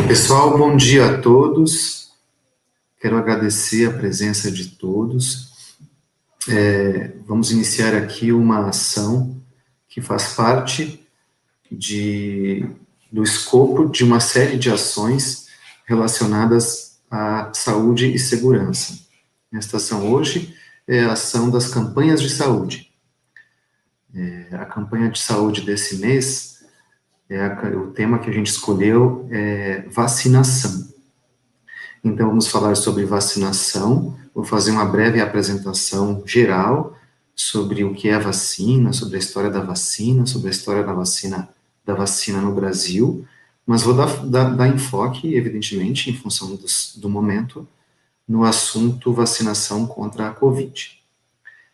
Pessoal, bom dia a todos. Quero agradecer a presença de todos. Vamos iniciar aqui uma ação que faz parte do escopo de uma série de ações relacionadas à saúde e segurança. Esta ação hoje é a ação das campanhas de saúde. A campanha de saúde desse mês, o tema que a gente escolheu é vacinação. Então, vamos falar sobre vacinação. Vou fazer uma breve apresentação geral sobre o que é a vacina, sobre a história da vacina, sobre a história da vacina no Brasil, mas vou dar enfoque, evidentemente, em função do momento, no assunto vacinação contra a Covid.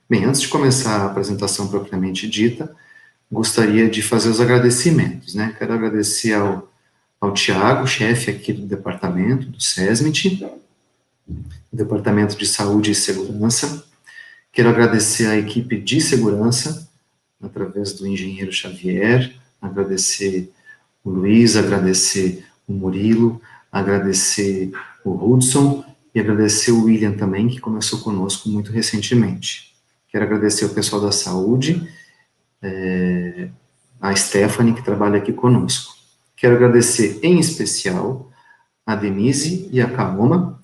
Bem, antes de começar a apresentação propriamente dita, gostaria de fazer os agradecimentos, né? Quero agradecer ao Tiago, chefe aqui do departamento, do SESMIT, Departamento de Saúde e Segurança. Quero agradecer à equipe de segurança, através do engenheiro Xavier, agradecer o Luiz, agradecer o Murilo, agradecer o Hudson e agradecer o William também, que começou conosco muito recentemente. Quero agradecer o pessoal da saúde, a Stephanie, que trabalha aqui conosco. Quero agradecer, em especial, a Denise e a Kaoma,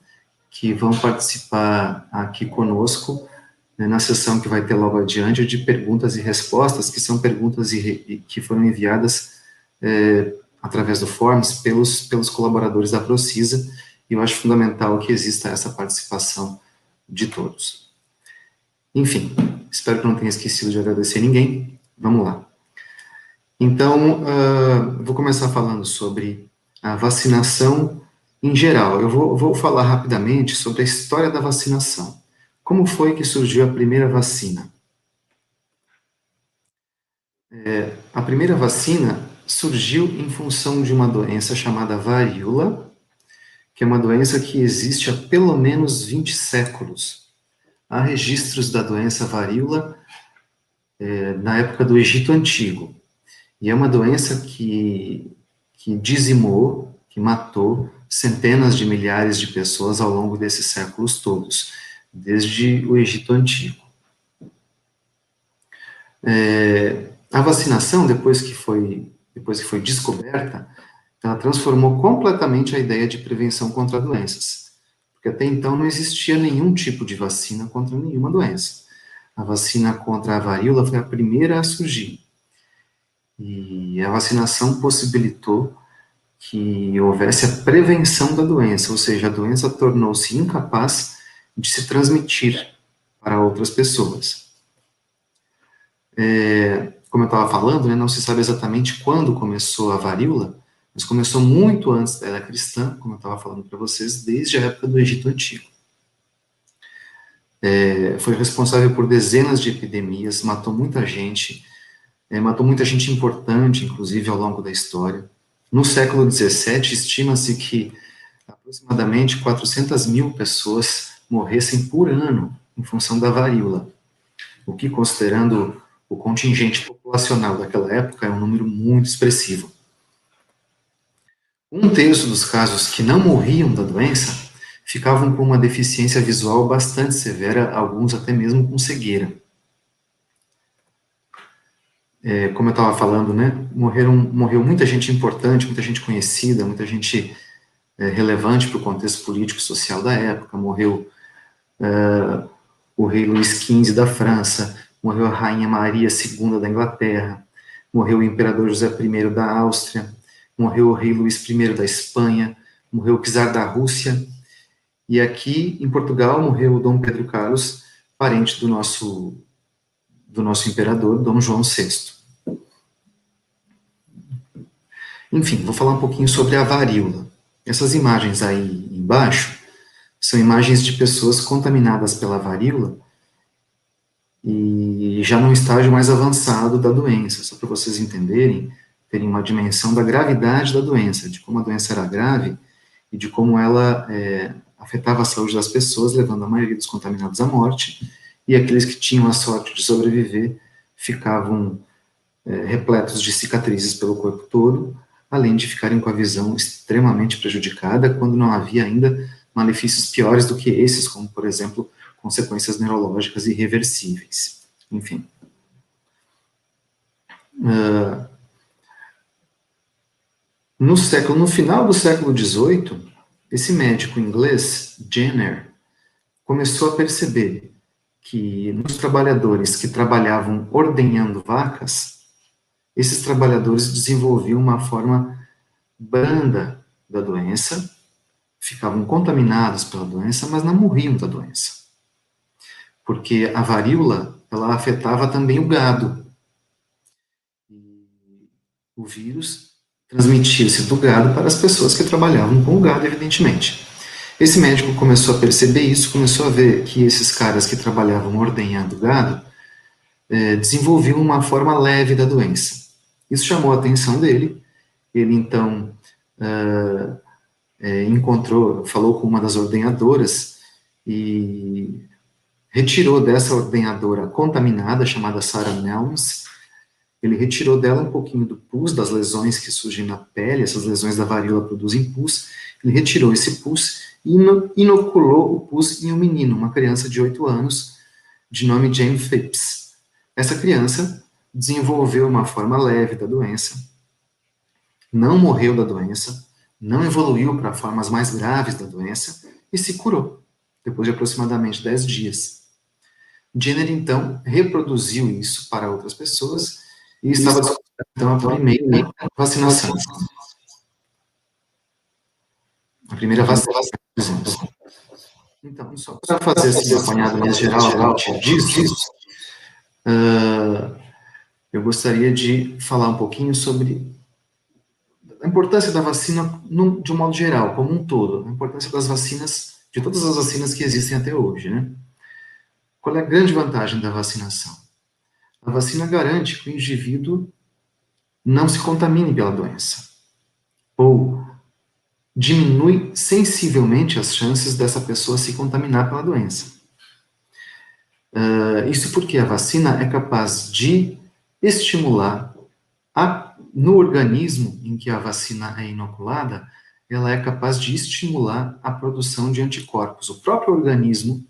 que vão participar aqui conosco, né, na sessão que vai ter logo adiante, de perguntas e respostas, que são perguntas que foram enviadas através do Forms pelos colaboradores da Procisa, e eu acho fundamental que exista essa participação de todos. Enfim, espero que não tenha esquecido de agradecer ninguém. Vamos lá. Então, vou começar falando sobre a vacinação em geral. Eu vou falar rapidamente sobre a história da vacinação. Como foi que surgiu a primeira vacina? A primeira vacina surgiu em função de uma doença chamada varíola, que é uma doença que existe há pelo menos 20 séculos. Há registros da doença varíola na época do Egito Antigo. E é uma doença que dizimou, que matou centenas de milhares de pessoas ao longo desses séculos todos, desde o Egito Antigo. A vacinação, depois que foi descoberta, ela transformou completamente a ideia de prevenção contra doenças, porque até então não existia nenhum tipo de vacina contra nenhuma doença. A vacina contra a varíola foi a primeira a surgir. E a vacinação possibilitou que houvesse a prevenção da doença, ou seja, a doença tornou-se incapaz de se transmitir para outras pessoas. Como eu estava falando, né, não se sabe exatamente quando começou a varíola, mas começou muito antes da era cristã, como eu estava falando para vocês, desde a época do Egito Antigo. Foi responsável por dezenas de epidemias, matou muita gente importante, inclusive, ao longo da história. No século XVII, estima-se que aproximadamente 400 mil pessoas morressem por ano em função da varíola, o que, considerando o contingente populacional daquela época, é um número muito expressivo. Um terço dos casos que não morriam da doença ficavam com uma deficiência visual bastante severa, alguns até mesmo com cegueira. Como eu estava falando, né, morreu muita gente importante, muita gente conhecida, muita gente relevante para o contexto político e social da época. Morreu o rei Luís XV da França, morreu a rainha Maria II da Inglaterra, morreu o imperador José I da Áustria, morreu o rei Luís I da Espanha, morreu o czar da Rússia, e aqui em Portugal morreu o Dom Pedro Carlos, parente do nosso imperador, Dom João VI. Enfim, vou falar um pouquinho sobre a varíola. Essas imagens aí embaixo são imagens de pessoas contaminadas pela varíola e já num estágio mais avançado da doença, só para vocês entenderem, terem uma dimensão da gravidade da doença, de como a doença era grave e de como ela afetava a saúde das pessoas, levando a maioria dos contaminados à morte, e aqueles que tinham a sorte de sobreviver ficavam repletos de cicatrizes pelo corpo todo, além de ficarem com a visão extremamente prejudicada quando não havia ainda malefícios piores do que esses, como, por exemplo, consequências neurológicas irreversíveis. Enfim. No final do século XVIII, esse médico inglês, Jenner, começou a perceber que nos trabalhadores que trabalhavam ordenhando vacas, esses trabalhadores desenvolviam uma forma branda da doença, ficavam contaminados pela doença, mas não morriam da doença. Porque a varíola, ela afetava também o gado. E o vírus transmitia-se do gado para as pessoas que trabalhavam com o gado, evidentemente. Esse médico começou a perceber isso, começou a ver que esses caras que trabalhavam ordenhando gado desenvolviam uma forma leve da doença. Isso chamou a atenção dele. Ele, então, falou com uma das ordenhadoras e retirou dessa ordenhadora contaminada, chamada Sarah Nelms, ele retirou dela um pouquinho do pus, das lesões que surgem na pele, essas lesões da varíola produzem pus, ele retirou esse pus e inoculou o pus em um menino, uma criança de 8 anos, de nome Jane Phipps. Essa criança desenvolveu uma forma leve da doença, não morreu da doença, não evoluiu para formas mais graves da doença e se curou, depois de aproximadamente 10 dias. Jenner, então, reproduziu isso para outras pessoas e estava discutindo, então, a primeira vacinação. A primeira vacinação, por exemplo. Então, só para fazer assim, um apanhado mais geral a partir disso, eu gostaria de falar um pouquinho sobre a importância da vacina de um modo geral, como um todo, a importância das vacinas, de todas as vacinas que existem até hoje, né? Qual é a grande vantagem da vacinação? A vacina garante que o indivíduo não se contamine pela doença, ou diminui sensivelmente as chances dessa pessoa se contaminar pela doença. Isso porque a vacina é capaz de estimular, no organismo em que a vacina é inoculada, ela é capaz de estimular a produção de anticorpos. O próprio organismo,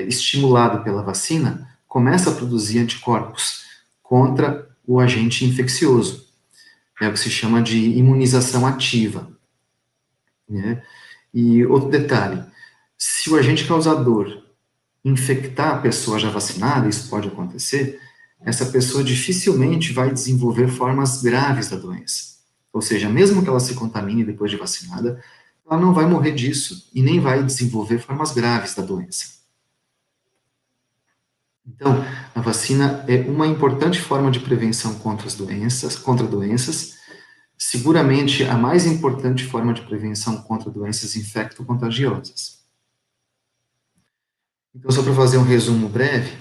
estimulado pela vacina, começa a produzir anticorpos contra o agente infeccioso. É o que se chama de imunização ativa. Né? E outro detalhe, se o agente causador infectar a pessoa já vacinada, isso pode acontecer, essa pessoa dificilmente vai desenvolver formas graves da doença. Ou seja, mesmo que ela se contamine depois de vacinada, ela não vai morrer disso e nem vai desenvolver formas graves da doença. Então, a vacina é uma importante forma de prevenção contra doenças, seguramente a mais importante forma de prevenção contra doenças infecto-contagiosas. Então, só para fazer um resumo breve,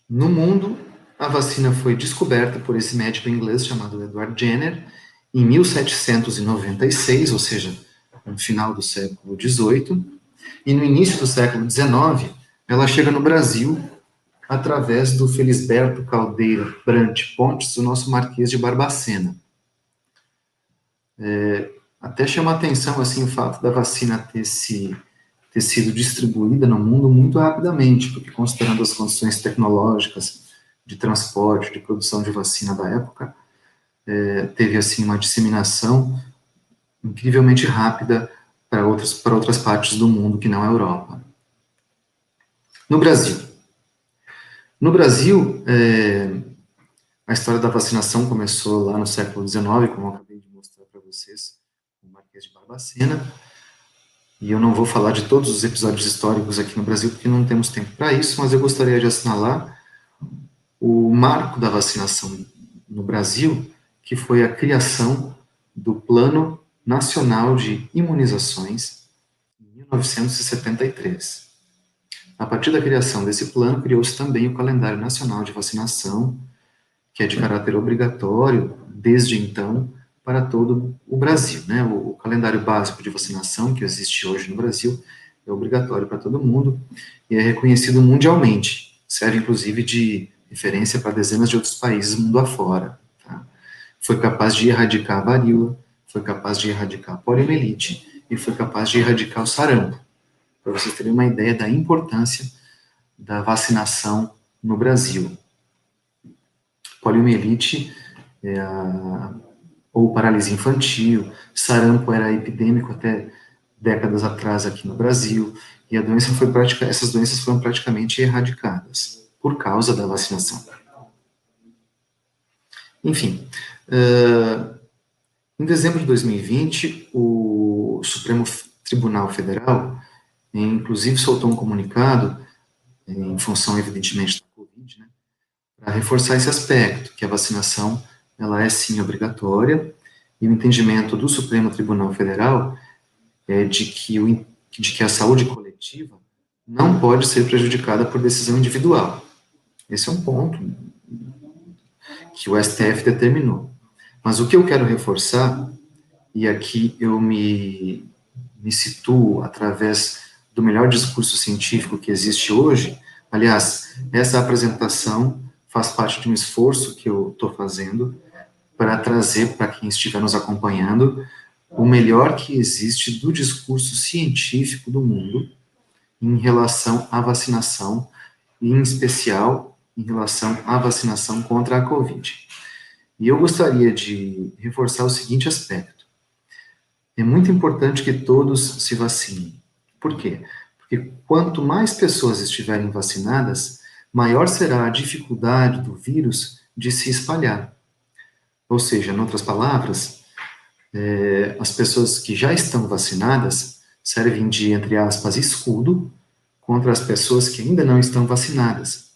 no mundo, a vacina foi descoberta por esse médico inglês chamado Edward Jenner em 1796, ou seja, no final do século XVIII, e no início do século XIX, ela chega no Brasil através do Felisberto Caldeira Brant Pontes, o nosso Marquês de Barbacena. Até chama a atenção assim, o fato da vacina ter sido distribuída no mundo muito rapidamente, porque considerando as condições tecnológicas de transporte, de produção de vacina da época, teve assim uma disseminação incrivelmente rápida para outras partes do mundo que não a Europa. No Brasil, a história da vacinação começou lá no século XIX, como eu acabei de mostrar para vocês, com o Marquês de Barbacena, e eu não vou falar de todos os episódios históricos aqui no Brasil, porque não temos tempo para isso, mas eu gostaria de assinalar o marco da vacinação no Brasil, que foi a criação do Plano Nacional de Imunizações, em 1973. A partir da criação desse plano, criou-se também o Calendário Nacional de Vacinação, que é de caráter obrigatório, desde então, para todo o Brasil. Né? O calendário básico de vacinação, que existe hoje no Brasil, é obrigatório para todo mundo e é reconhecido mundialmente. Serve, inclusive, de referência para dezenas de outros países mundo afora. Tá? foi capaz de erradicar a varíola, foi capaz de erradicar a poliomielite e foi capaz de erradicar o sarampo. Para vocês terem uma ideia da importância da vacinação no Brasil. Poliomielite ou paralisia infantil, sarampo era epidêmico até décadas atrás aqui no Brasil, e essas doenças foram praticamente erradicadas por causa da vacinação. Enfim, em dezembro de 2020, o Supremo Tribunal Federal, inclusive, soltou um comunicado, em função, evidentemente, da Covid, né, para reforçar esse aspecto, que a vacinação, ela é, sim, obrigatória, e o entendimento do Supremo Tribunal Federal é de que a saúde coletiva não pode ser prejudicada por decisão individual. Esse é um ponto que o STF determinou. Mas o que eu quero reforçar, e aqui eu me situo através do melhor discurso científico que existe hoje, aliás, essa apresentação faz parte de um esforço que eu estou fazendo para trazer para quem estiver nos acompanhando o melhor que existe do discurso científico do mundo em relação à vacinação, e em especial em relação à vacinação contra a Covid. E eu gostaria de reforçar o seguinte aspecto. É muito importante que todos se vacinem. Por quê? Porque quanto mais pessoas estiverem vacinadas, maior será a dificuldade do vírus de se espalhar. Ou seja, em outras palavras, as pessoas que já estão vacinadas servem de, entre aspas, escudo contra as pessoas que ainda não estão vacinadas.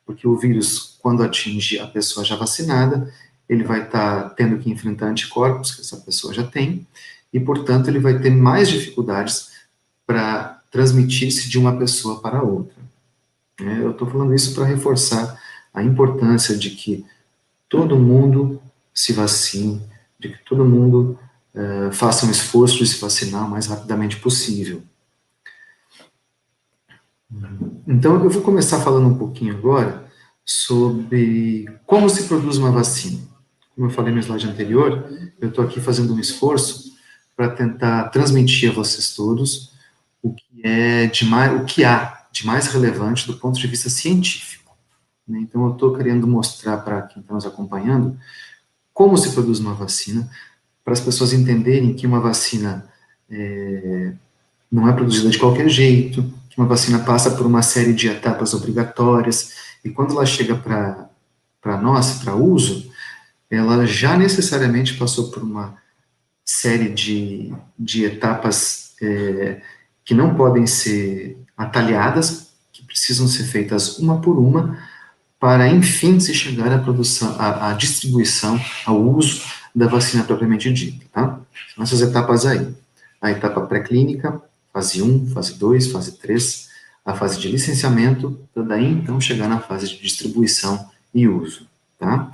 Porque o vírus, quando atinge a pessoa já vacinada, ele vai estar tendo que enfrentar anticorpos que essa pessoa já tem, e, portanto, ele vai ter mais dificuldades para transmitir-se de uma pessoa para outra. Eu estou falando isso para reforçar a importância de que todo mundo se vacine, de que todo mundo faça um esforço de se vacinar o mais rapidamente possível. Então, eu vou começar falando um pouquinho agora sobre como se produz uma vacina. Como eu falei no slide anterior, eu estou aqui fazendo um esforço para tentar transmitir a vocês todos o que há de mais relevante do ponto de vista científico. Então, eu estou querendo mostrar para quem está nos acompanhando como se produz uma vacina, para as pessoas entenderem que uma vacina não é produzida de qualquer jeito, que uma vacina passa por uma série de etapas obrigatórias, e quando ela chega para nós, para uso, ela já necessariamente passou por uma série de etapas que não podem ser atalhadas, que precisam ser feitas uma por uma, para, enfim, se chegar à produção, à distribuição, ao uso da vacina propriamente dita, tá? São essas etapas aí. A etapa pré-clínica, fase 1, fase 2, fase 3, a fase de licenciamento, para daí, então, chegar na fase de distribuição e uso, tá?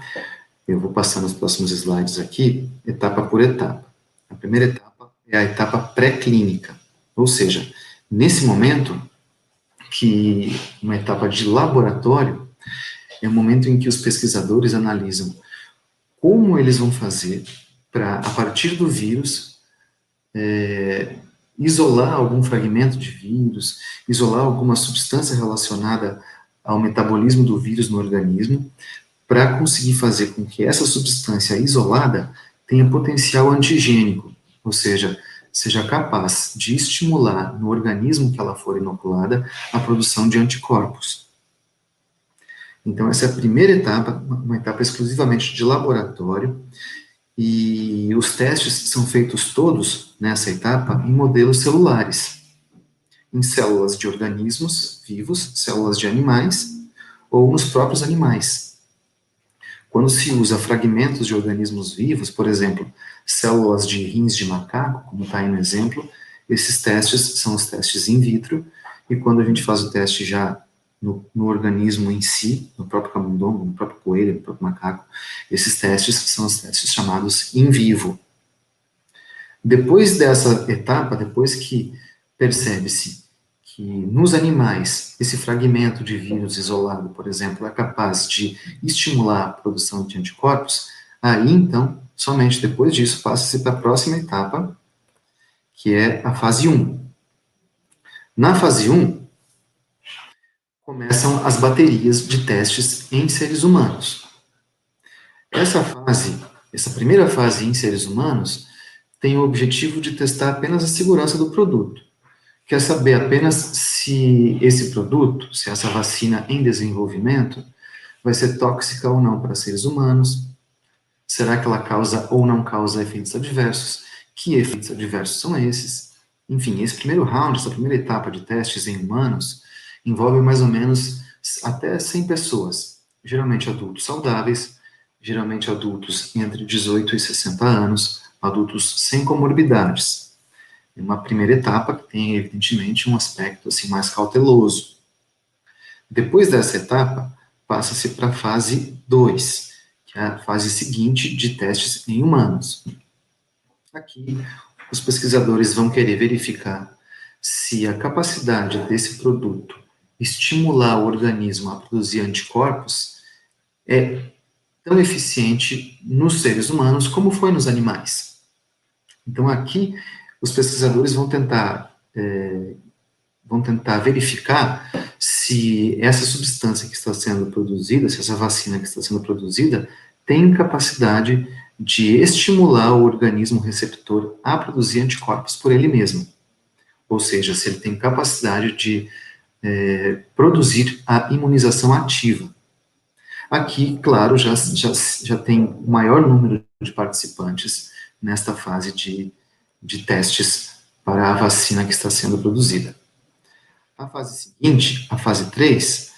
Eu vou passar nos próximos slides aqui, etapa por etapa. A primeira etapa é a etapa pré-clínica, ou seja, nesse momento, que uma etapa de laboratório, é o momento em que os pesquisadores analisam como eles vão fazer para, a partir do vírus, isolar algum fragmento de vírus, isolar alguma substância relacionada ao metabolismo do vírus no organismo, para conseguir fazer com que essa substância isolada tenha potencial antigênico, ou seja capaz de estimular no organismo que ela for inoculada a produção de anticorpos. Então, essa é a primeira etapa, uma etapa exclusivamente de laboratório, e os testes são feitos todos, nessa etapa, em modelos celulares, em células de organismos vivos, células de animais, ou nos próprios animais. Quando se usa fragmentos de organismos vivos, por exemplo, células de rins de macaco, como está aí no exemplo, esses testes são os testes in vitro, e quando a gente faz o teste já no organismo em si, no próprio camundongo, no próprio coelho, no próprio macaco, esses testes são os testes chamados in vivo. Depois dessa etapa, depois que percebe-se que nos animais esse fragmento de vírus isolado, por exemplo, é capaz de estimular a produção de anticorpos, Aí, então, somente depois disso, passa-se para a próxima etapa, que é a fase 1. Na fase 1, começam as baterias de testes em seres humanos. Essa fase, essa primeira fase em seres humanos, tem o objetivo de testar apenas a segurança do produto. Quer saber apenas se esse produto, se essa vacina em desenvolvimento, vai ser tóxica ou não para seres humanos, será que ela causa ou não causa efeitos adversos, que efeitos adversos são esses. Enfim, esse primeiro round, essa primeira etapa de testes em humanos, envolve mais ou menos até 100 pessoas, geralmente adultos saudáveis, geralmente adultos entre 18 e 60 anos, adultos sem comorbidades. É uma primeira etapa que tem, evidentemente, um aspecto assim, mais cauteloso. Depois dessa etapa, passa-se para a fase 2, que é a fase seguinte de testes em humanos. Aqui, os pesquisadores vão querer verificar se a capacidade desse produto estimular o organismo a produzir anticorpos é tão eficiente nos seres humanos como foi nos animais. Então, aqui, os pesquisadores vão tentar verificar se essa substância que está sendo produzida, se essa vacina que está sendo produzida, tem capacidade de estimular o organismo receptor a produzir anticorpos por ele mesmo. Ou seja, se ele tem capacidade de produzir a imunização ativa. Aqui, claro, já tem o maior número de participantes nesta fase de testes para a vacina que está sendo produzida. A fase seguinte, a fase 3,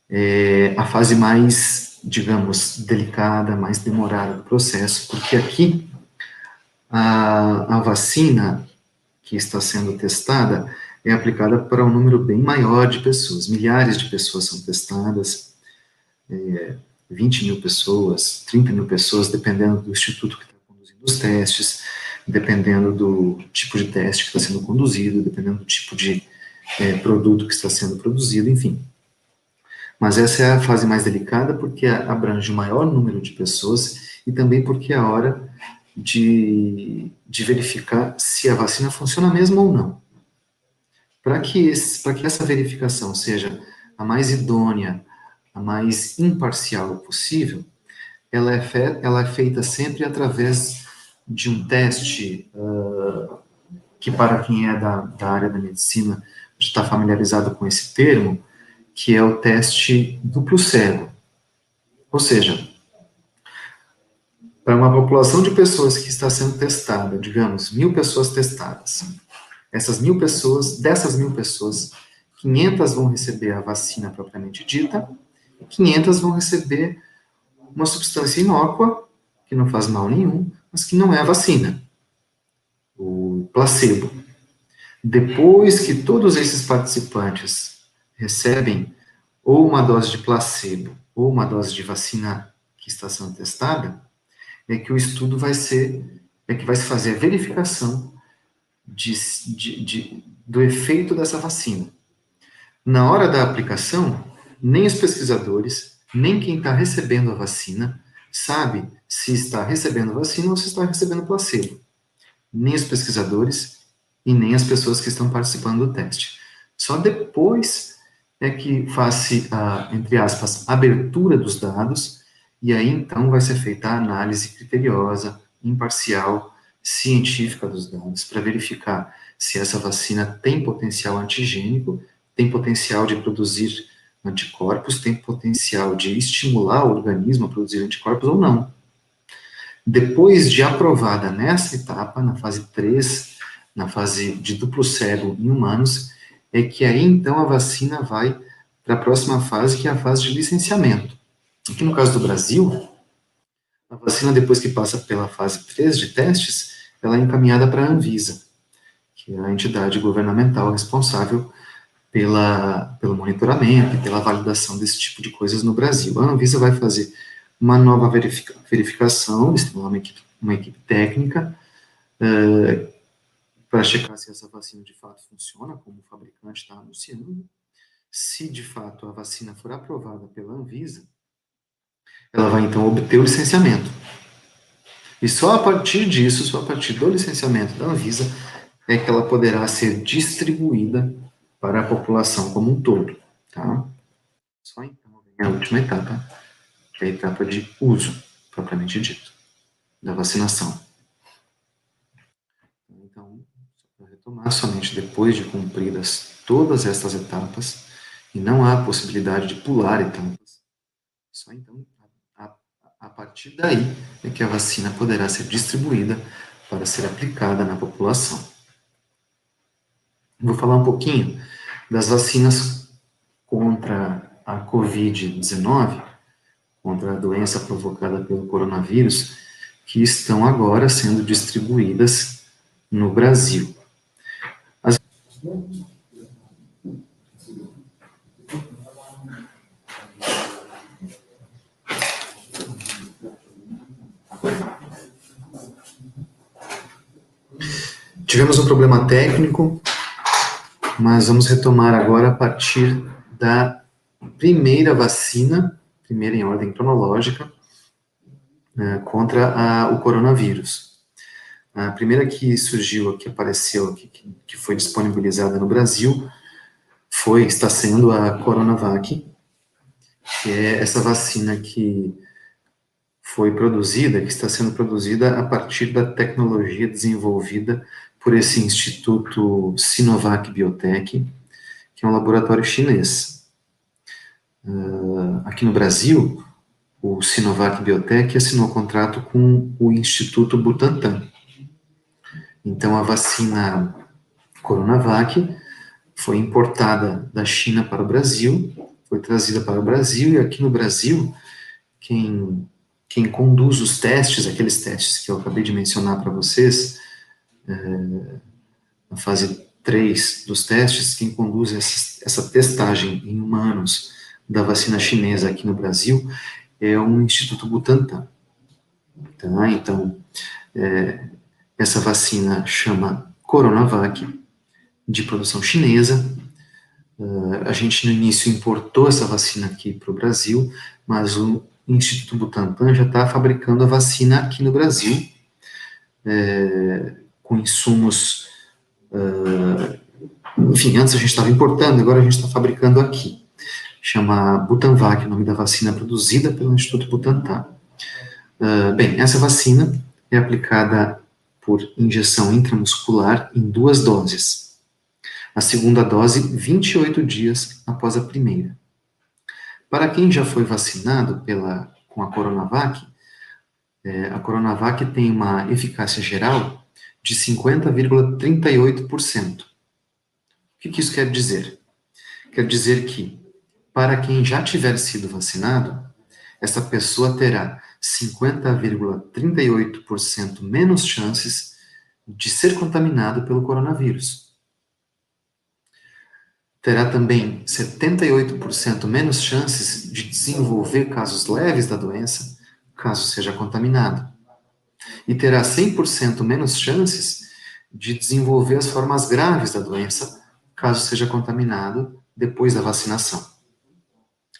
é a fase mais, digamos, delicada, mais demorada do processo, porque aqui a vacina que está sendo testada é aplicada para um número bem maior de pessoas. Milhares de pessoas são testadas, 20 mil pessoas, 30 mil pessoas, dependendo do instituto que está conduzindo os testes, dependendo do tipo de teste que está sendo conduzido, dependendo do tipo de produto que está sendo produzido, enfim. Mas essa é a fase mais delicada porque abrange o maior número de pessoas e também porque é a hora de verificar se a vacina funciona mesmo ou não. Para que essa verificação seja a mais idônea, a mais imparcial possível, ela é feita sempre através de um teste que, para quem é da área da medicina, está familiarizado com esse termo, que é o teste duplo cego. Ou seja, para uma população de pessoas que está sendo testada, digamos, 1.000 pessoas testadas, dessas 1.000 pessoas, 500 vão receber a vacina propriamente dita, e 500 vão receber uma substância inócua, que não faz mal nenhum, mas que não é a vacina, o placebo. Depois que todos esses participantes recebem ou uma dose de placebo ou uma dose de vacina que está sendo testada, é que o estudo é que vai se fazer a verificação do efeito dessa vacina. Na hora da aplicação, nem os pesquisadores, nem quem está recebendo a vacina, sabe se está recebendo vacina ou se está recebendo placebo. Nem os pesquisadores e nem as pessoas que estão participando do teste. Só depois é que faz-se a, entre aspas, abertura dos dados, e aí então vai ser feita a análise criteriosa, imparcial, científica dos dados, para verificar se essa vacina tem potencial antigênico, tem potencial de produzir anticorpos, tem potencial de estimular o organismo a produzir anticorpos ou não. Depois de aprovada nessa etapa, na fase 3, na fase de duplo cego em humanos, é que aí então a vacina vai para a próxima fase, que é a fase de licenciamento. Aqui no caso do Brasil, a vacina, depois que passa pela fase 3 de testes, ela é encaminhada para a Anvisa, que é a entidade governamental responsável pelo monitoramento e pela validação desse tipo de coisas no Brasil. A Anvisa vai fazer uma nova verificação, eles têm uma equipe técnica, para checar se essa vacina de fato funciona, como o fabricante está anunciando. Se de fato a vacina for aprovada pela Anvisa, ela vai então obter o licenciamento. E só a partir disso, só a partir do licenciamento da Anvisa, é que ela poderá ser distribuída para a população como um todo, tá? Só então vem a última etapa, que é a etapa de uso, propriamente dito, da vacinação. Então, para retomar, somente depois de cumpridas todas estas etapas, e não há possibilidade de pular etapas, só então, a partir daí, é que a vacina poderá ser distribuída para ser aplicada na população. Vou falar um pouquinho das vacinas contra a Covid-19, contra a doença provocada pelo coronavírus, que estão agora sendo distribuídas no Brasil. Tivemos um problema técnico, mas vamos retomar agora a partir da primeira vacina, primeira em ordem cronológica, contra o coronavírus. A primeira que surgiu, que apareceu, que foi disponibilizada no Brasil, está sendo a Coronavac, que é essa vacina que foi produzida, que está sendo produzida a partir da tecnologia desenvolvida por esse Instituto Sinovac Biotech, que é um laboratório chinês. Aqui no Brasil, o Sinovac Biotech assinou contrato com o Instituto Butantan. Então, a vacina Coronavac foi importada da China para o Brasil, foi trazida para o Brasil, e aqui no Brasil, quem conduz os testes, aqueles testes que eu acabei de mencionar para vocês, na fase 3 dos testes, quem conduz essa testagem em humanos da vacina chinesa aqui no Brasil é o Instituto Butantan. Tá? Então, essa vacina chama Coronavac, de produção chinesa. A gente, no início, importou essa vacina aqui para o Brasil, mas o Instituto Butantan já está fabricando a vacina aqui no Brasil, com insumos... enfim, antes a gente estava importando, agora a gente está fabricando aqui. Chama Butanvac, o nome da vacina produzida pelo Instituto Butantan. Bem, essa vacina é aplicada por injeção intramuscular em 2 doses. A segunda dose, 28 dias após a primeira. Para quem já foi vacinado com a Coronavac, a Coronavac tem uma eficácia geral de 50,38%. O que isso quer dizer? Quer dizer que, para quem já tiver sido vacinado, essa pessoa terá 50,38% menos chances de ser contaminado pelo coronavírus. Terá também 78% menos chances de desenvolver casos leves da doença, caso seja contaminado. E terá 100% menos chances de desenvolver as formas graves da doença, caso seja contaminado depois da vacinação.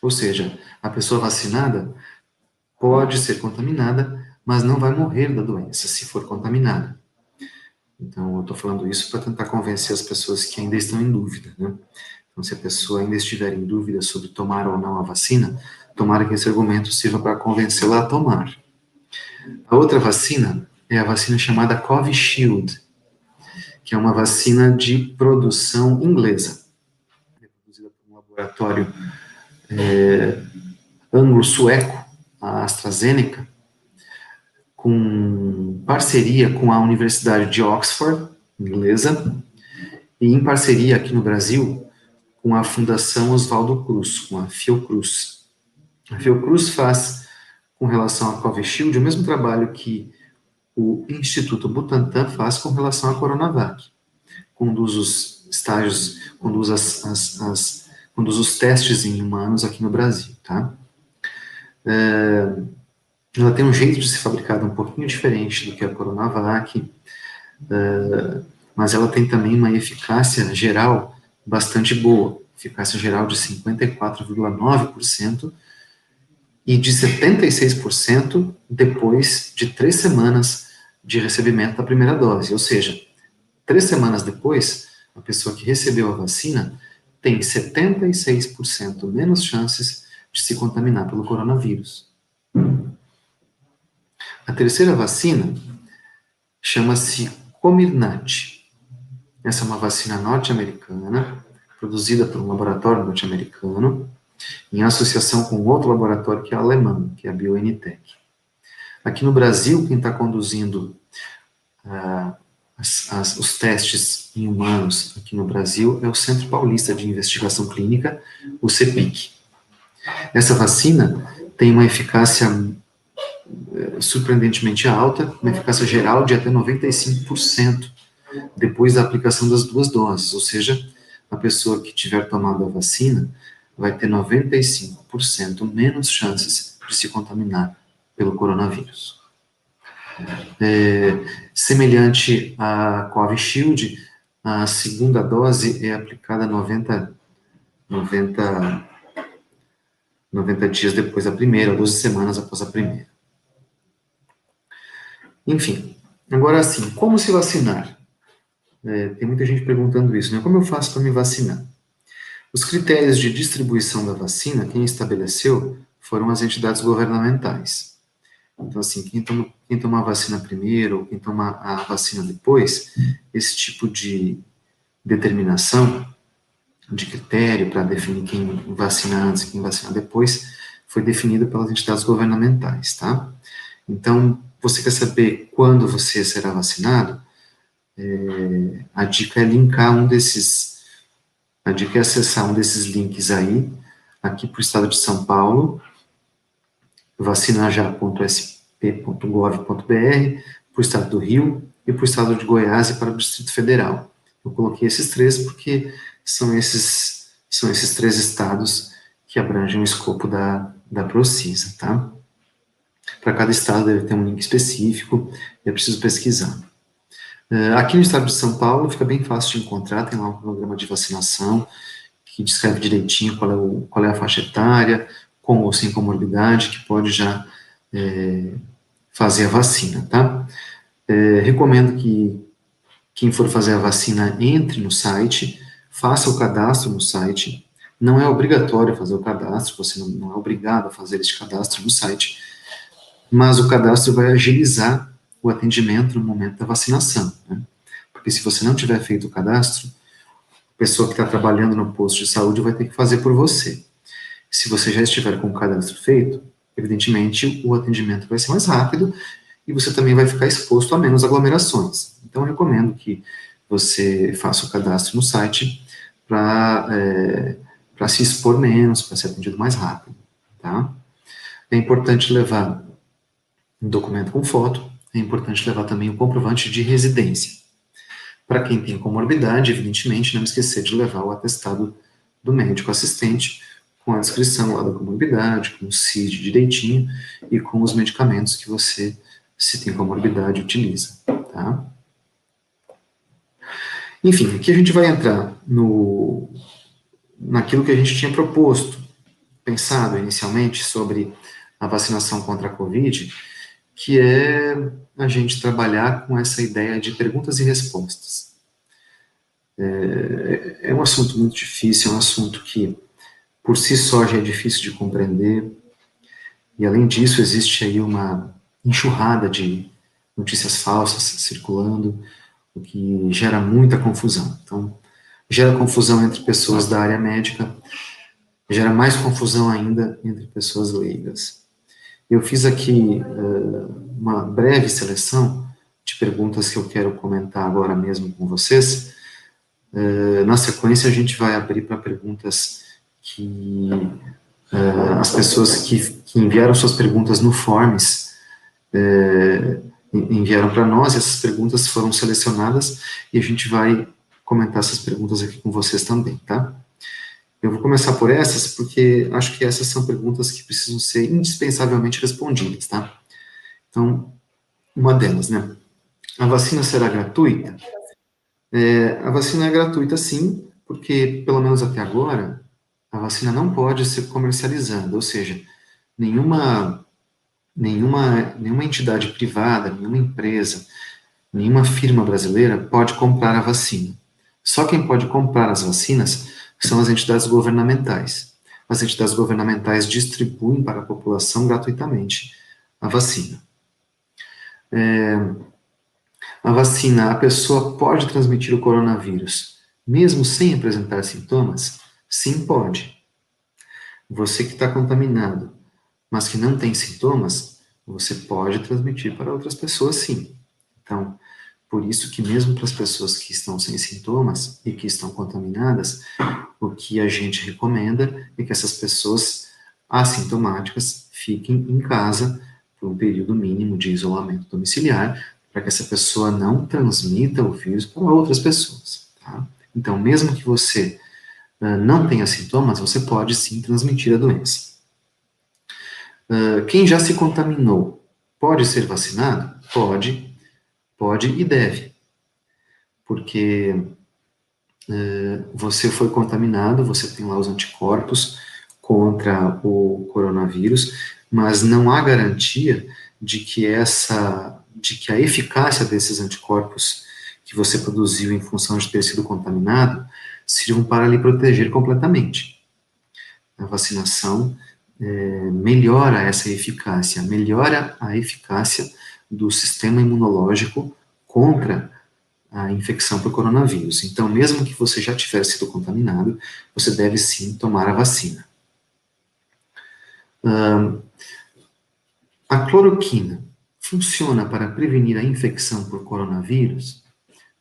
Ou seja, a pessoa vacinada pode ser contaminada, mas não vai morrer da doença se for contaminada. Então, eu estou falando isso para tentar convencer as pessoas que ainda estão em dúvida, né? Então, se a pessoa ainda estiver em dúvida sobre tomar ou não a vacina, tomara que esse argumento sirva para convencê-la a tomar. A outra vacina é a vacina chamada Covishield, que é uma vacina de produção inglesa. É produzida por um laboratório anglo-sueco, a AstraZeneca, com parceria com a Universidade de Oxford, inglesa, e em parceria aqui no Brasil com a Fundação Oswaldo Cruz, com a Fiocruz. A Fiocruz faz, com relação à Covishield, o mesmo trabalho que o Instituto Butantan faz com relação à Coronavac. Conduz os estágios, conduz os testes em humanos aqui no Brasil, tá? Ela tem um jeito de ser fabricada um pouquinho diferente do que a Coronavac, mas ela tem também uma eficácia geral bastante boa, eficácia geral de 54,9%, e de 76% depois de 3 semanas de recebimento da primeira dose. Ou seja, 3 semanas depois, a pessoa que recebeu a vacina tem 76% menos chances de se contaminar pelo coronavírus. A terceira vacina chama-se Comirnaty. Essa é uma vacina norte-americana, produzida por um laboratório norte-americano, em associação com outro laboratório que é alemão, que é a BioNTech. Aqui no Brasil, quem está conduzindo os testes em humanos aqui no Brasil é o Centro Paulista de Investigação Clínica, o CEPIC. Essa vacina tem uma eficácia surpreendentemente alta, uma eficácia geral de até 95% depois da aplicação das 2 doses, ou seja, a pessoa que tiver tomado a vacina vai ter 95% menos chances de se contaminar pelo coronavírus. Semelhante à Covishield, a segunda dose é aplicada 90 dias depois da primeira, 12 semanas após a primeira. Enfim, agora sim, como se vacinar? Tem muita gente perguntando isso, né? Como eu faço para me vacinar? Os critérios de distribuição da vacina, quem estabeleceu foram as entidades governamentais. Então, assim, quem toma a vacina primeiro, ou quem toma a vacina depois, esse tipo de determinação, de critério para definir quem vacina antes e quem vacina depois, foi definido pelas entidades governamentais, tá? Então, você quer saber quando você será vacinado? A dica é linkar a dica é acessar um desses links aí, aqui para o estado de São Paulo, vacinajá.sp.gov.br, para o estado do Rio e para o estado de Goiás e para o Distrito Federal. Eu coloquei esses 3 porque são esses 3 estados que abrangem o escopo da Procisa, tá? Para cada estado deve ter um link específico, e é preciso pesquisar. Aqui no estado de São Paulo fica bem fácil de encontrar, tem lá um programa de vacinação que descreve direitinho qual é a faixa etária, com ou sem comorbidade, que pode já fazer a vacina, tá? Recomendo que quem for fazer a vacina entre no site, faça o cadastro no site. Não é obrigatório fazer o cadastro, você não é obrigado a fazer esse cadastro no site, mas o cadastro vai agilizar o atendimento no momento da vacinação, né? Porque se você não tiver feito o cadastro, a pessoa que está trabalhando no posto de saúde vai ter que fazer por você. Se você já estiver com o cadastro feito, evidentemente o atendimento vai ser mais rápido e você também vai ficar exposto a menos aglomerações. Então, eu recomendo que você faça o cadastro no site para se expor menos, para ser atendido mais rápido, tá? É importante levar um documento com foto, é importante levar também o comprovante de residência. Para quem tem comorbidade, evidentemente, não esquecer de levar o atestado do médico assistente, com a descrição lá da comorbidade, com o CID direitinho e com os medicamentos que você, se tem comorbidade, utiliza, tá? Enfim, aqui a gente vai entrar naquilo que a gente tinha proposto, pensado inicialmente sobre a vacinação contra a Covid, que é a gente trabalhar com essa ideia de perguntas e respostas. É um assunto muito difícil, é um assunto que, por si só, já é difícil de compreender, e além disso, existe aí uma enxurrada de notícias falsas circulando, o que gera muita confusão. Então, gera confusão entre pessoas da área médica, gera mais confusão ainda entre pessoas leigas. Eu fiz aqui uma breve seleção de perguntas que eu quero comentar agora mesmo com vocês. Na sequência, a gente vai abrir para perguntas que as pessoas que enviaram suas perguntas no Forms enviaram para nós, e essas perguntas foram selecionadas, e a gente vai comentar essas perguntas aqui com vocês também, tá? Eu vou começar por essas, porque acho que essas são perguntas que precisam ser indispensavelmente respondidas, tá? Então, uma delas, né? A vacina será gratuita? A vacina é gratuita, sim, porque, pelo menos até agora, a vacina não pode ser comercializada, ou seja, nenhuma entidade privada, nenhuma empresa, nenhuma firma brasileira pode comprar a vacina. Só quem pode comprar as vacinas são as entidades governamentais. As entidades governamentais distribuem para a população gratuitamente a vacina. A vacina, a pessoa pode transmitir o coronavírus, mesmo sem apresentar sintomas? Sim, pode. Você que está contaminado, mas que não tem sintomas, você pode transmitir para outras pessoas, sim. Então, por isso que mesmo para as pessoas que estão sem sintomas e que estão contaminadas, o que a gente recomenda é que essas pessoas assintomáticas fiquem em casa por um período mínimo de isolamento domiciliar, para que essa pessoa não transmita o vírus para outras pessoas. Tá? Então, mesmo que você não tenha sintomas, você pode sim transmitir a doença. Quem já se contaminou pode ser vacinado? Pode e deve. Porque você foi contaminado, você tem lá os anticorpos contra o coronavírus, mas não há garantia de que a eficácia desses anticorpos que você produziu em função de ter sido contaminado sirvam para lhe proteger completamente. A vacinação melhora essa eficácia, melhora a eficácia do sistema imunológico contra a infecção por coronavírus. Então, mesmo que você já tiver sido contaminado, você deve sim tomar a vacina. A cloroquina funciona para prevenir a infecção por coronavírus?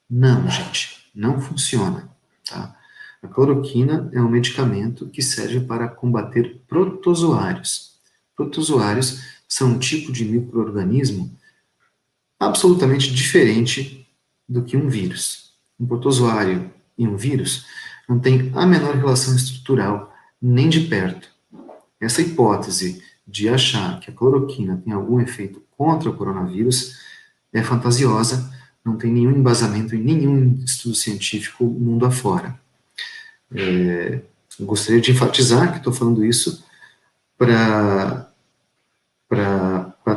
Não, gente, não funciona. Tá? A cloroquina é um medicamento que serve para combater protozoários. Protozoários são um tipo de micro-organismo absolutamente diferente do que um vírus. Um protozoário e um vírus não têm a menor relação estrutural, nem de perto. Essa hipótese de achar que a cloroquina tem algum efeito contra o coronavírus é fantasiosa, não tem nenhum embasamento em nenhum estudo científico mundo afora. Gostaria de enfatizar que estou falando isso para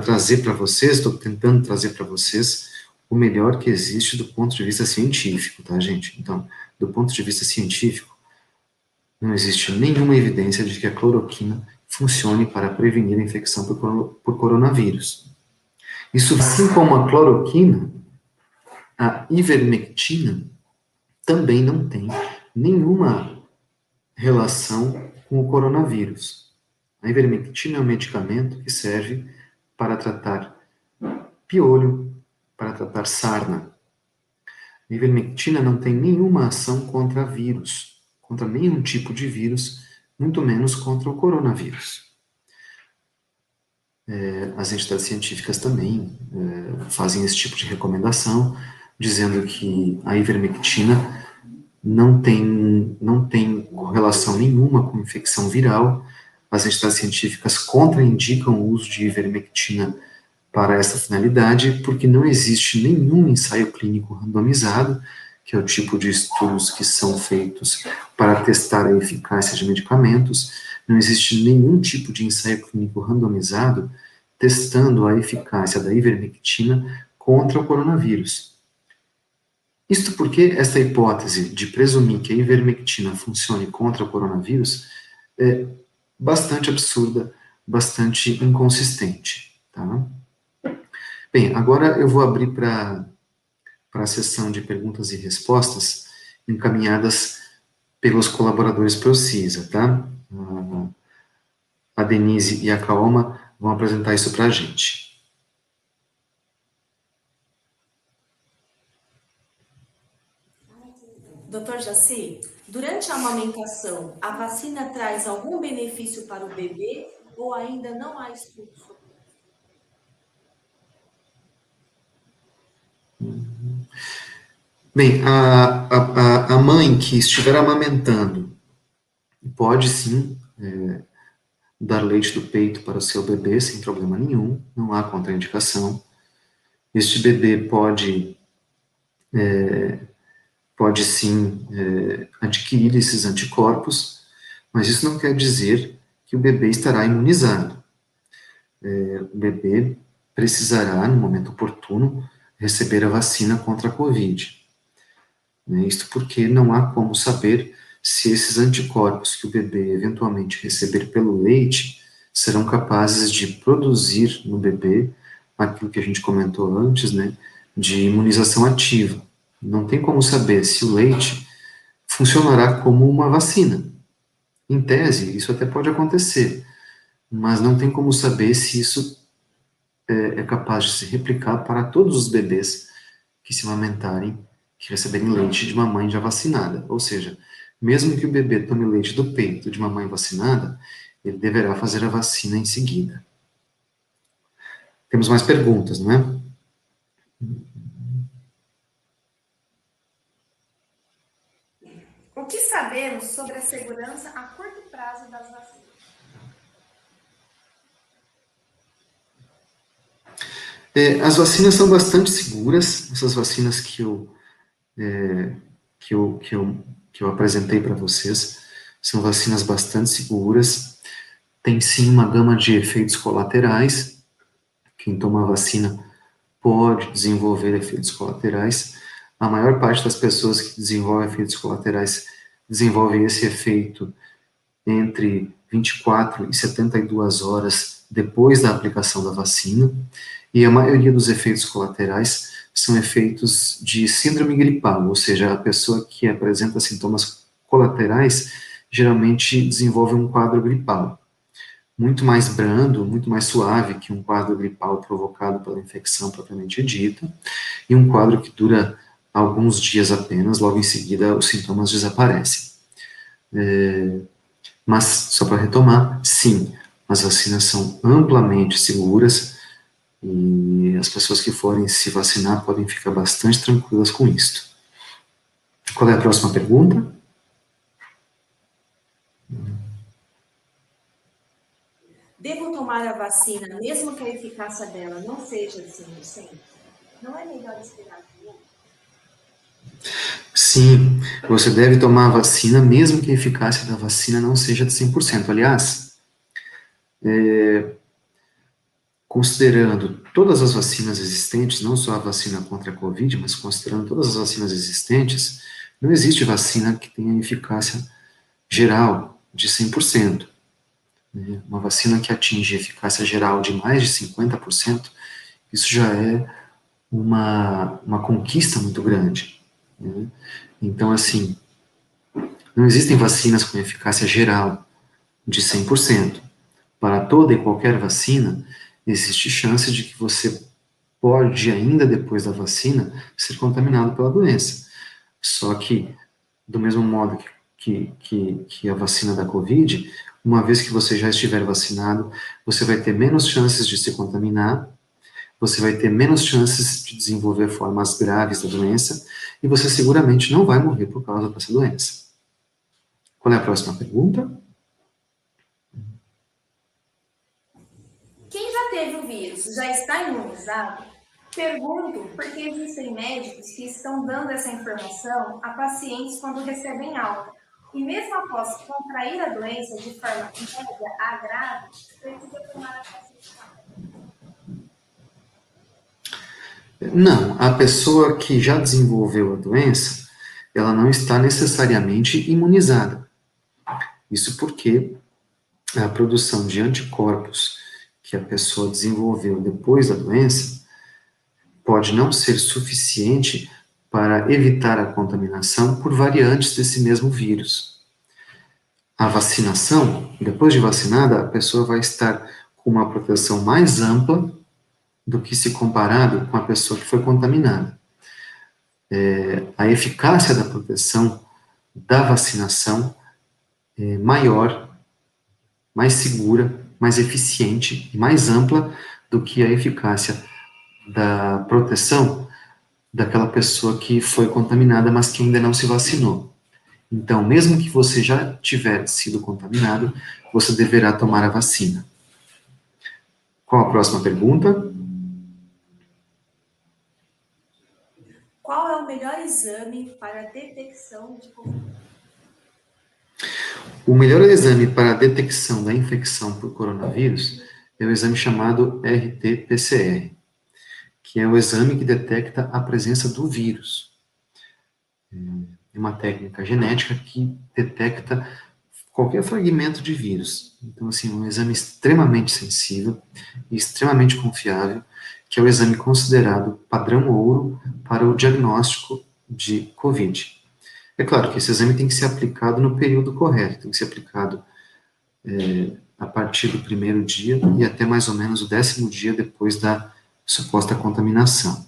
trazer para vocês, estou tentando trazer para vocês o melhor que existe do ponto de vista científico, tá, gente? Então, do ponto de vista científico, não existe nenhuma evidência de que a cloroquina funcione para prevenir a infecção por coronavírus. Isso, assim como a cloroquina, a ivermectina também não tem nenhuma relação com o coronavírus. A ivermectina é um medicamento que serve para tratar piolho, para tratar sarna. A ivermectina não tem nenhuma ação contra vírus, contra nenhum tipo de vírus, muito menos contra o coronavírus. As entidades científicas também fazem esse tipo de recomendação, dizendo que a ivermectina não tem correlação nenhuma com infecção viral. As entidades científicas contraindicam o uso de ivermectina para essa finalidade, porque não existe nenhum ensaio clínico randomizado, que é o tipo de estudos que são feitos para testar a eficácia de medicamentos. Não existe nenhum tipo de ensaio clínico randomizado testando a eficácia da ivermectina contra o coronavírus. Isto porque esta hipótese de presumir que a ivermectina funcione contra o coronavírus é bastante absurda, bastante inconsistente. Tá? Bem, agora eu vou abrir para a sessão de perguntas e respostas encaminhadas pelos colaboradores ProCisa, tá? A Denise e a Kaoma vão apresentar isso para a gente. Doutor Jaci, durante a amamentação, a vacina traz algum benefício para o bebê ou ainda não há estudo sobre isso? Bem, a mãe que estiver amamentando pode sim dar leite do peito para o seu bebê sem problema nenhum, não há contraindicação. Este bebê pode sim adquirir esses anticorpos, mas isso não quer dizer que o bebê estará imunizado. o bebê precisará, no momento oportuno, receber a vacina contra a Covid. Isto porque não há como saber se esses anticorpos que o bebê eventualmente receber pelo leite serão capazes de produzir no bebê aquilo que a gente comentou antes, né, de imunização ativa. Não tem como saber se o leite funcionará como uma vacina. Em tese, isso até pode acontecer, mas não tem como saber se isso é capaz de se replicar para todos os bebês que se amamentarem, que receberem leite de uma mãe já vacinada. Ou seja, mesmo que o bebê tome leite do peito de uma mãe vacinada, ele deverá fazer a vacina em seguida. Temos mais perguntas, não é? O que sabemos sobre a segurança a curto prazo das vacinas? As vacinas são bastante seguras, essas vacinas que eu apresentei para vocês são vacinas bastante seguras, tem sim uma gama de efeitos colaterais, quem toma a vacina pode desenvolver efeitos colaterais, a maior parte das pessoas que desenvolvem efeitos colaterais desenvolvem esse efeito entre 24 e 72 horas depois da aplicação da vacina, e a maioria dos efeitos colaterais são efeitos de síndrome gripal, ou seja, a pessoa que apresenta sintomas colaterais geralmente desenvolve um quadro gripal, muito mais brando, muito mais suave que um quadro gripal provocado pela infecção propriamente dita, e um quadro que dura alguns dias apenas, logo em seguida os sintomas desaparecem. Mas, só para retomar, sim, as vacinas são amplamente seguras e as pessoas que forem se vacinar podem ficar bastante tranquilas com isto. Qual é a próxima pergunta? Devo tomar a vacina mesmo que a eficácia dela não seja de 100%? Não é melhor esperar um pouco? Sim, você deve tomar a vacina mesmo que a eficácia da vacina não seja de 100%. Aliás, considerando todas as vacinas existentes, não só a vacina contra a Covid, mas considerando todas as vacinas existentes, não existe vacina que tenha eficácia geral de 100%. Uma vacina que atinge eficácia geral de mais de 50%, isso já é uma conquista muito grande. Né? Então, assim, não existem vacinas com eficácia geral de 100%. Para toda e qualquer vacina, existe chance de que você pode, ainda depois da vacina, ser contaminado pela doença. Só que, do mesmo modo que a vacina da Covid, uma vez que você já estiver vacinado, você vai ter menos chances de se contaminar, você vai ter menos chances de desenvolver formas graves da doença, e você seguramente não vai morrer por causa dessa doença. Qual é a próxima pergunta? Quem já teve o vírus já está imunizado? Pergunto porque existem médicos que estão dando essa informação a pacientes quando recebem alta. E mesmo após contrair a doença de forma média a grave, precisa tomar a vacina. Não, a pessoa que já desenvolveu a doença, ela não está necessariamente imunizada. Isso porque a produção de anticorpos que a pessoa desenvolveu depois da doença pode não ser suficiente para evitar a contaminação por variantes desse mesmo vírus. A vacinação, depois de vacinada, a pessoa vai estar com uma proteção mais ampla do que se comparado com a pessoa que foi contaminada. A eficácia da proteção da vacinação é maior, mais segura, mais eficiente e mais ampla do que a eficácia da proteção daquela pessoa que foi contaminada, mas que ainda não se vacinou. Então, mesmo que você já tiver sido contaminado, você deverá tomar a vacina. Qual a próxima pergunta? Qual é o melhor exame para a detecção de Covid? O melhor exame para a detecção da infecção por coronavírus é o exame chamado RT-PCR, que é o exame que detecta a presença do vírus. É uma técnica genética que detecta qualquer fragmento de vírus. Então, assim, é um exame extremamente sensível e extremamente confiável, que é o exame considerado padrão ouro para o diagnóstico de COVID. É claro que esse exame tem que ser aplicado no período correto, tem que ser aplicado a partir do primeiro dia e até mais ou menos o 10º dia depois da suposta contaminação.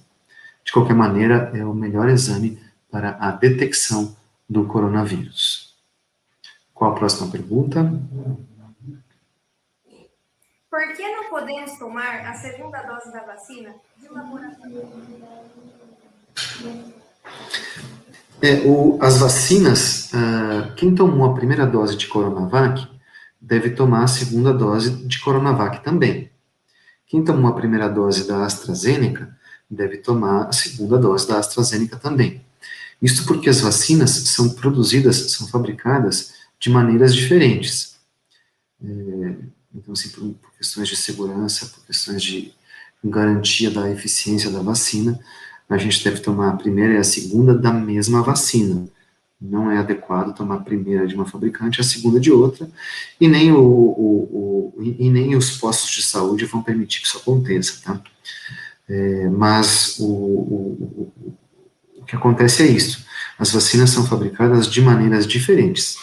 De qualquer maneira, é o melhor exame para a detecção do coronavírus. Qual a próxima pergunta? Por que não podemos tomar a segunda dose da vacina de laboratório? As vacinas, quem tomou a primeira dose de Coronavac deve tomar a segunda dose de Coronavac também. Quem tomou a primeira dose da AstraZeneca deve tomar a segunda dose da AstraZeneca também. Isso porque as vacinas são produzidas, são fabricadas de maneiras diferentes. Então, assim, por questões de segurança, por questões de garantia da eficiência da vacina, a gente deve tomar a primeira e a segunda da mesma vacina. Não é adequado tomar a primeira de uma fabricante e a segunda de outra, e nem, nem os postos de saúde vão permitir que isso aconteça, tá? Mas o que acontece é isso. As vacinas são fabricadas de maneiras diferentes.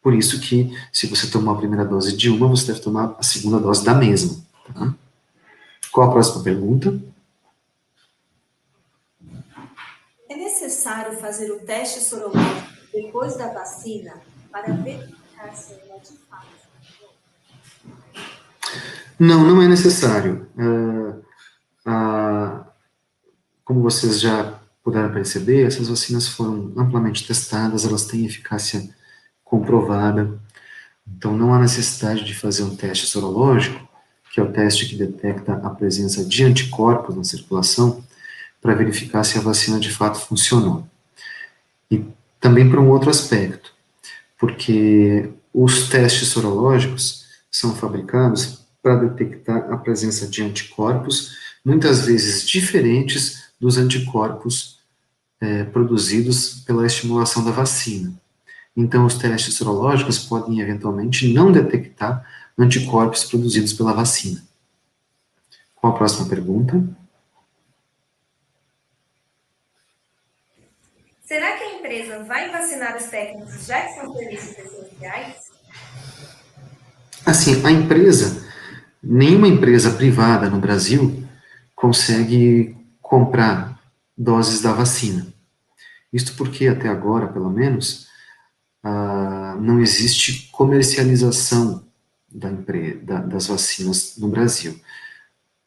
Por isso que, se você tomar a primeira dose de uma, você deve tomar a segunda dose da mesma. Tá? Qual a próxima pergunta? É necessário fazer o teste sorológico depois da vacina para verificar se ela de fato funcionou? Não, não é necessário. Como vocês já puderam perceber, essas vacinas foram amplamente testadas, elas têm eficácia comprovada. Então, não há necessidade de fazer um teste sorológico, que é o teste que detecta a presença de anticorpos na circulação, para verificar se a vacina de fato funcionou. E também por um outro aspecto, porque os testes sorológicos são fabricados para detectar a presença de anticorpos, muitas vezes diferentes dos anticorpos produzidos pela estimulação da vacina. Então, os testes sorológicos podem, eventualmente, não detectar anticorpos produzidos pela vacina. Qual a próxima pergunta? Será que a empresa vai vacinar os técnicos já que são serviços essenciais? Assim, nenhuma empresa privada no Brasil consegue comprar doses da vacina. Isto porque, até agora, pelo menos, não existe comercialização das vacinas no Brasil.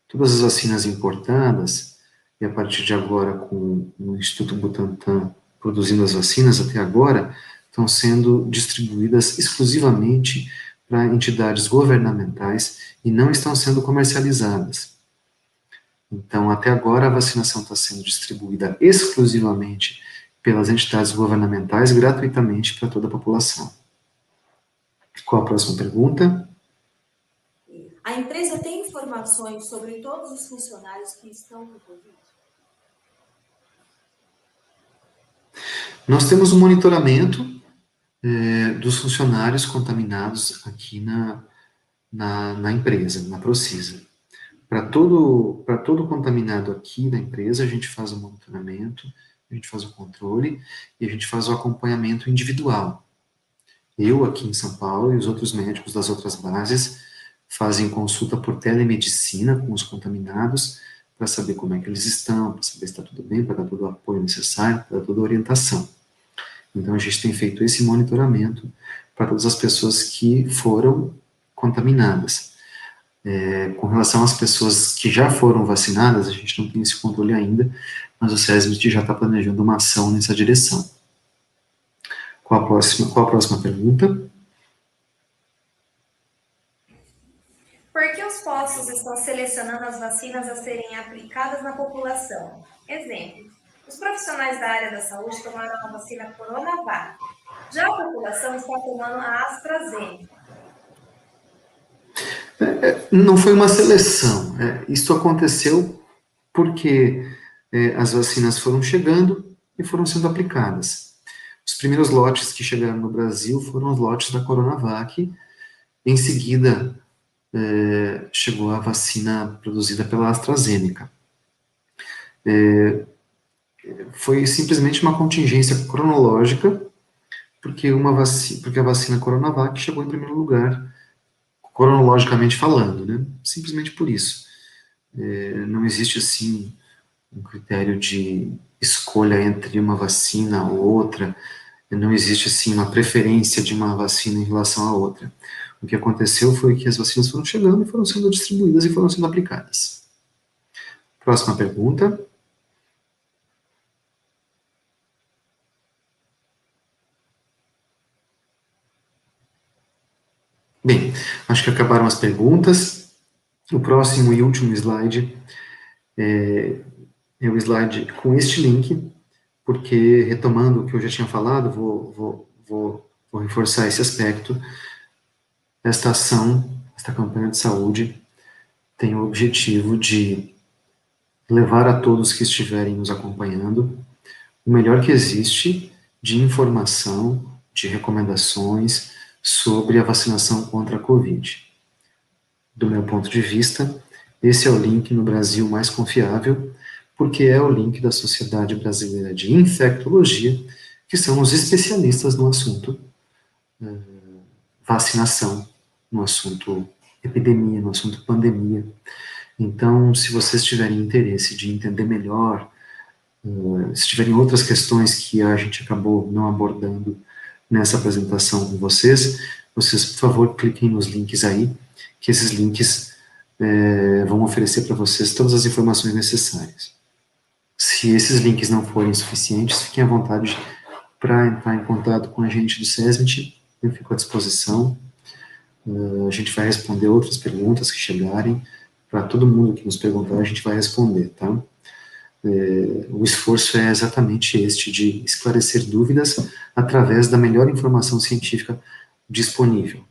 Todas as vacinas importadas, e a partir de agora com o Instituto Butantan produzindo as vacinas até agora, estão sendo distribuídas exclusivamente para entidades governamentais e não estão sendo comercializadas. Então, até agora, a vacinação está sendo distribuída exclusivamente pelas entidades governamentais, gratuitamente para toda a população. Qual a próxima pergunta? A empresa tem informações sobre todos os funcionários que estão com Covid? Nós temos um monitoramento dos funcionários contaminados aqui na empresa, na Procisa. Para todo contaminado aqui da empresa, a gente faz o monitoramento, a gente faz o controle e a gente faz o acompanhamento individual. Eu, aqui em São Paulo, e os outros médicos das outras bases fazem consulta por telemedicina com os contaminados para saber como é que eles estão, para saber se está tudo bem, para dar todo o apoio necessário, para dar toda a orientação. Então, a gente tem feito esse monitoramento para todas as pessoas que foram contaminadas. Com relação às pessoas que já foram vacinadas, a gente não tem esse controle ainda, mas o SESMIT já está planejando uma ação nessa direção. Qual a próxima pergunta? Por que os postos estão selecionando as vacinas a serem aplicadas na população? Exemplo, os profissionais da área da saúde tomaram a vacina Coronavac. Já a população está tomando a AstraZeneca. Não foi uma seleção. Isso aconteceu porque as vacinas foram chegando e foram sendo aplicadas. Os primeiros lotes que chegaram no Brasil foram os lotes da Coronavac. Em seguida, chegou a vacina produzida pela AstraZeneca. Foi simplesmente uma contingência cronológica, porque a vacina Coronavac chegou em primeiro lugar, cronologicamente falando, né? Simplesmente por isso. Não existe, assim, um critério de escolha entre uma vacina ou outra, não existe, assim, uma preferência de uma vacina em relação à outra. O que aconteceu foi que as vacinas foram chegando e foram sendo distribuídas e foram sendo aplicadas. Próxima pergunta. Bem, acho que acabaram as perguntas. O próximo e último slide é o slide com este link, porque, retomando o que eu já tinha falado, vou reforçar esse aspecto. Esta ação, esta campanha de saúde, tem o objetivo de levar a todos que estiverem nos acompanhando o melhor que existe de informação, de recomendações sobre a vacinação contra a Covid. Do meu ponto de vista, esse é o link no Brasil mais confiável, porque é o link da Sociedade Brasileira de Infectologia, que são os especialistas no assunto vacinação, no assunto epidemia, no assunto pandemia. Então, se vocês tiverem interesse de entender melhor, se tiverem outras questões que a gente acabou não abordando nessa apresentação com vocês, por favor, cliquem nos links aí, que esses links vão oferecer para vocês todas as informações necessárias. Se esses links não forem suficientes, fiquem à vontade para entrar em contato com a gente do SESMIT, eu fico à disposição. A gente vai responder outras perguntas que chegarem, para todo mundo que nos perguntar, a gente vai responder, tá? O esforço é exatamente este, de esclarecer dúvidas através da melhor informação científica disponível.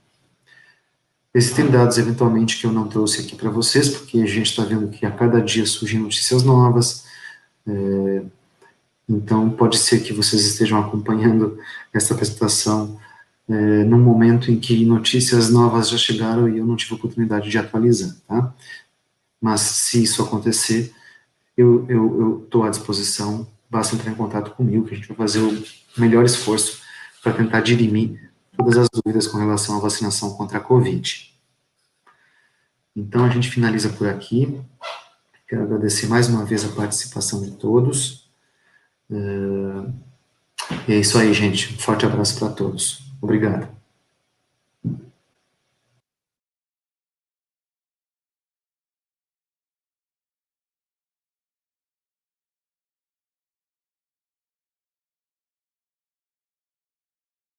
Existem dados, eventualmente, que eu não trouxe aqui para vocês, porque a gente está vendo que a cada dia surgem notícias novas, então pode ser que vocês estejam acompanhando essa apresentação num momento em que notícias novas já chegaram e eu não tive a oportunidade de atualizar, tá? Mas se isso acontecer, eu estou à disposição, basta entrar em contato comigo, que a gente vai fazer o melhor esforço para tentar dirimir todas as dúvidas com relação à vacinação contra a Covid. Então, a gente finaliza por aqui. Quero agradecer mais uma vez a participação de todos. E é isso aí, gente. Um forte abraço para todos. Obrigado.